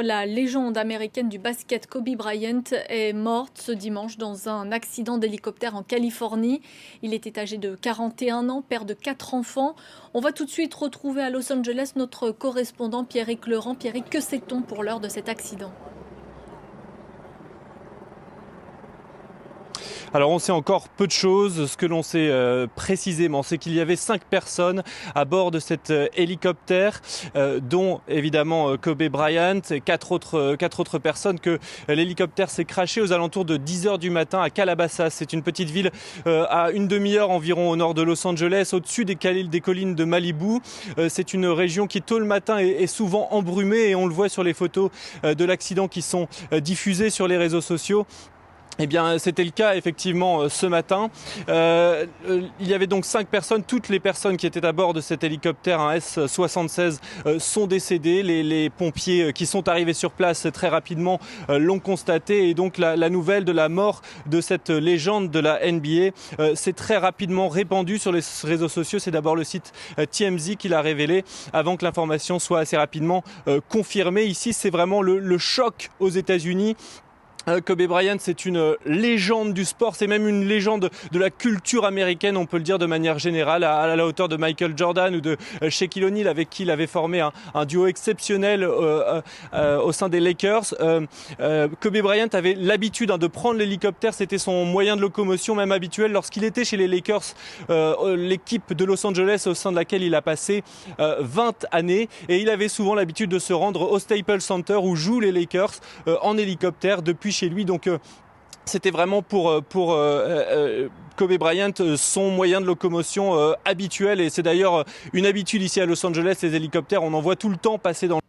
La légende américaine du basket Kobe Bryant est morte ce dimanche dans un accident d'hélicoptère en Californie. Il était âgé de 41 ans, père de 4 enfants. On va tout de suite retrouver à Los Angeles notre correspondant Pierrick Laurent. Pierrick, que sait-on pour l'heure de cet accident ? Alors on sait encore peu de choses. Ce que l'on sait précisément, c'est qu'il y avait 5 personnes à bord de cet hélicoptère, dont évidemment Kobe Bryant et 4 autres personnes, que l'hélicoptère s'est crashé aux alentours de 10h du matin à Calabasas. C'est une petite ville à une demi-heure environ au nord de Los Angeles, au-dessus des collines de Malibu. C'est une région qui tôt le matin est souvent embrumée, et on le voit sur les photos de l'accident qui sont diffusées sur les réseaux sociaux. Eh bien, c'était le cas effectivement ce matin. Il y avait donc 5 personnes. Toutes les personnes qui étaient à bord de cet hélicoptère, un S-76, sont décédées. Les pompiers qui sont arrivés sur place très rapidement l'ont constaté. Et donc la nouvelle de la mort de cette légende de la NBA s'est très rapidement répandue sur les réseaux sociaux. C'est d'abord le site TMZ qui l'a révélé, avant que l'information soit assez rapidement confirmée. Ici, c'est vraiment le choc aux États-Unis. Kobe Bryant, c'est une légende du sport, c'est même une légende de la culture américaine, on peut le dire de manière générale, à la hauteur de Michael Jordan ou de Shaquille O'Neal, avec qui il avait formé un duo exceptionnel au sein des Lakers. Kobe Bryant avait l'habitude de prendre l'hélicoptère, c'était son moyen de locomotion même habituel lorsqu'il était chez les Lakers, l'équipe de Los Angeles au sein de laquelle il a passé 20 années, et il avait souvent l'habitude de se rendre au Staples Center où jouent les Lakers en hélicoptère depuis chez lui. Donc c'était vraiment pour Kobe Bryant son moyen de locomotion habituel, et c'est d'ailleurs une habitude ici à Los Angeles, les hélicoptères, on en voit tout le temps passer dans